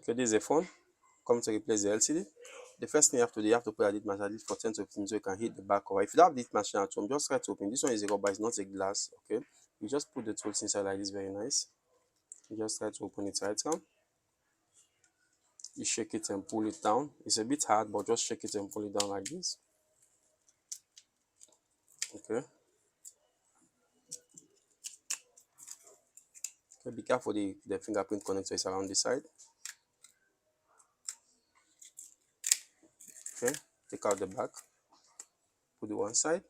Okay, this is a phone. Come to replace the LCD. The first thing you have to do, you have to put a lead machine at least for 10 to 15 so you can hit the back cover. If you don't have lead machine at home, just try to open. This one is a rubber, it's not a glass. Okay, you just put the tools inside like this, very nice. You just try to open it right now. You shake it and pull it down. It's a bit hard, but just shake it and pull it down like this. Okay. Okay, be careful, the fingerprint connector is around the side. Okay, take out the back, put the one side.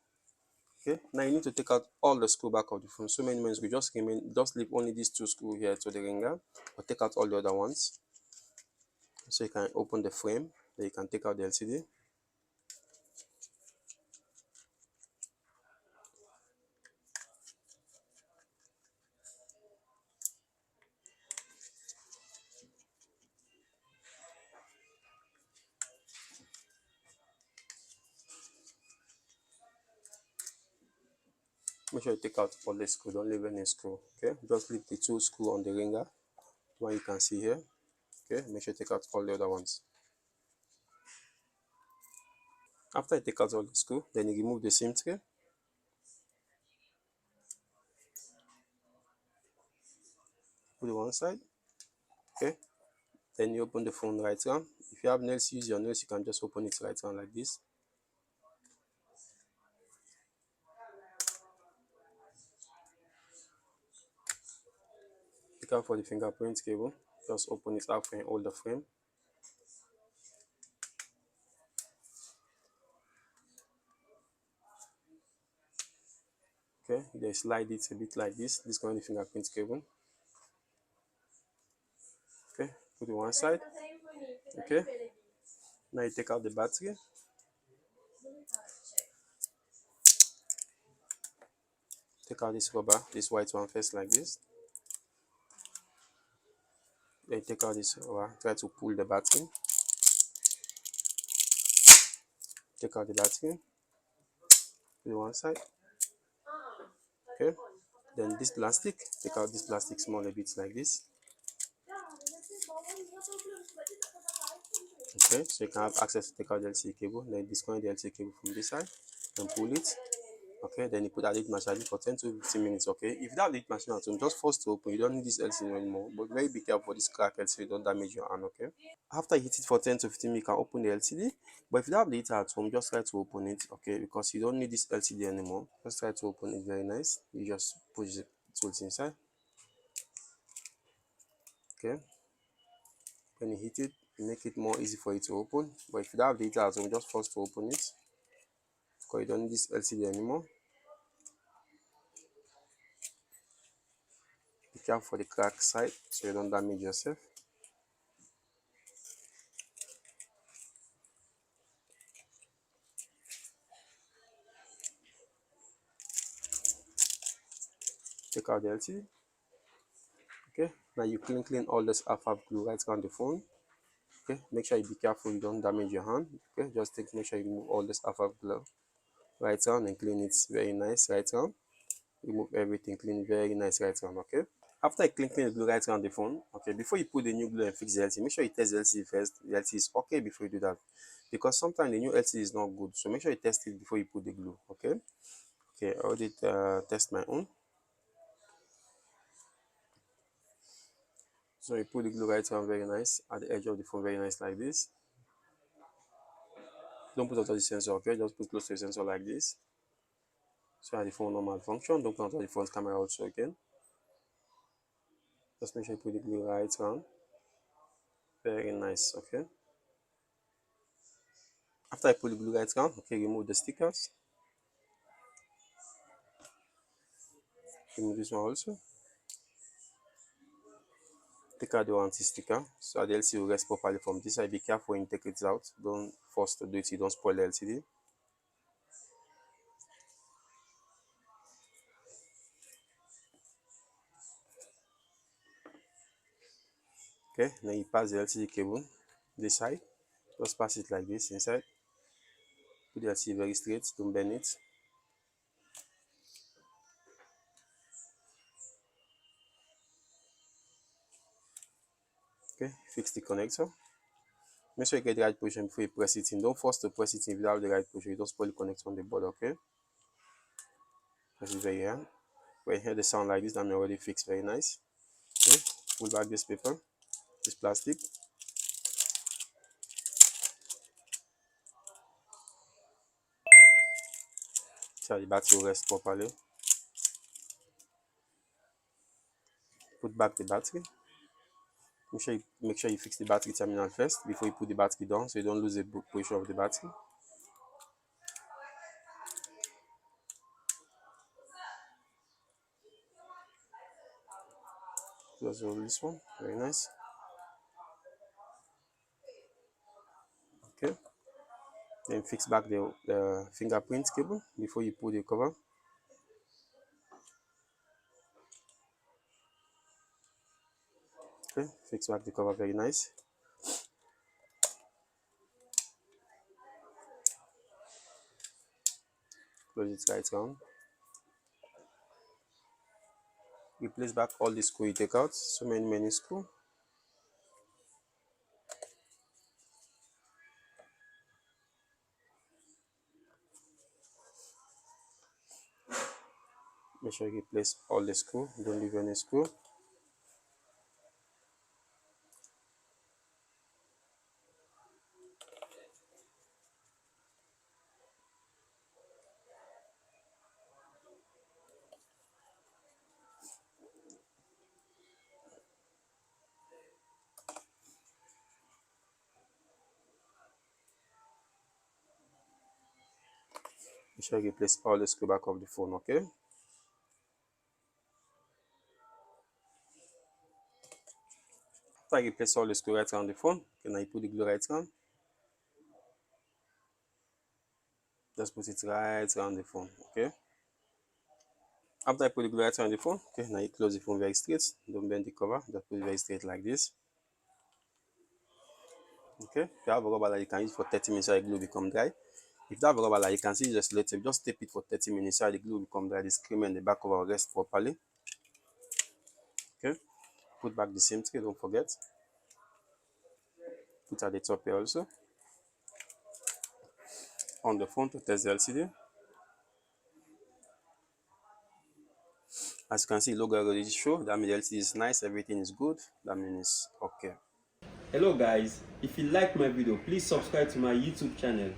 Okay, now you need to take out all the screw back of the phone. So many we just leave only these two screws here to the ringer, but take out all the other ones. So you can open the frame, then you can take out the LCD. Make sure you take out all the screw, don't leave any screw. Okay, just leave the two screw on the ringer, the one you can see here. Okay, make sure you take out all the other ones. After you take out all the screw, then you remove the SIM tray. Put it one side. Okay, then you open the phone right round. If you have nails, use your nails, you can just open it right round like this. Look out for the fingerprint cable, just open it halfway and hold the frame. Okay, then slide it a bit like this going the fingerprint cable. Okay, put it one side. Okay, now you take out the battery. Take out this rubber, this white one first like this. Then take out this rubber, try to pull the battery. Take out the battery, put it one side. Okay, then this plastic, take out this plastic small a bit like this. Okay, so you can have access to take out the LCD cable, then disconnect the LCD cable from this side and pull it. Okay, then you put a lead machine for 10 to 15 minutes. Okay, if you have lead machine at home, just force to open. You don't need this LCD anymore, but very be careful for this crack LCD, don't damage your hand. Okay, after you hit it for 10 to 15 minutes, you can open the LCD. But if you don't have the heater at home, just try to open it. Okay, because you don't need this LCD anymore. Just try to open it, very nice. You just push the tools inside. Okay, when you hit it, you make it more easy for you to open. But if you don't have the heater at home, just force to open it because you don't need this LCD anymore. Be careful for the crack side so you don't damage yourself. Take out the LCD. Okay, now you clean all this alpha glue right around the phone. Okay, make sure you be careful you don't damage your hand. Okay, just make sure you remove all this alpha glue right around and clean it very nice right around. Remove everything, clean it very nice right around. Okay, after you clean the glue right around the phone, okay, before you put the new glue and fix the LCD, make sure you test the LCD first. The LCD is okay before you do that, because sometimes the new LCD is not good, so make sure you test it before you put the glue. Okay, I already test my own. So you put the glue right around very nice at the edge of the phone, very nice like this. Don't put onto the sensor. Okay, just put close to the sensor like this, so that the phone normal function. Don't put onto the phone's camera also again. Just make sure you put the glue right around, very nice. Okay, after I put the glue right around, okay, remove the stickers. Remove this one also. Take out the warranty sticker so that the LCD will rest properly from this side. Be careful when you take it out. Don't force to do it, you don't spoil the LCD. Okay, then you pass the LCD cable this side. Just pass it like this inside. Put the LCD very straight, don't bend it. Okay, fix the connector. Make sure you get the right position before you press it in. Don't force to press it in without the right position. You don't spoil the connector on the board, okay? Press it very hard. When you hear the sound like this, I'm already fixed. Very nice. Okay, pull back this paper, this plastic. So the battery will rest properly. Put back the battery. Make sure you fix the battery terminal first before you put the battery down, so you don't lose the position of the battery. Close all this one. Very nice. Okay. Then fix back the fingerprint cable before you pull the cover. Okay. Fix back the cover. Very nice. Close it right round. Replace back all the screw you take out. So many screw. Make sure you replace all the screw. Don't leave any screw. Make sure you replace all the screw back of the phone, okay? After you replace all the screw right around the phone, okay, now you put the glue right on. Just put it right around the phone, okay? After I put the glue right around the phone, okay, now you close the phone very straight. Don't bend the cover, just put it very straight like this. Okay, if you have a rubber that you can use for 30 minutes so the glue become dry. If you have a rubber that you can see just later, just tape it for 30 minutes so the glue become dry, the screen and the back cover will rest properly. Okay, put back the same tray, don't forget. Put at the top here also. On the phone to test the LCD. As you can see, logo already show. That means the LCD is nice, everything is good. That means it's okay. Hello guys, if you like my video, please subscribe to my YouTube channel.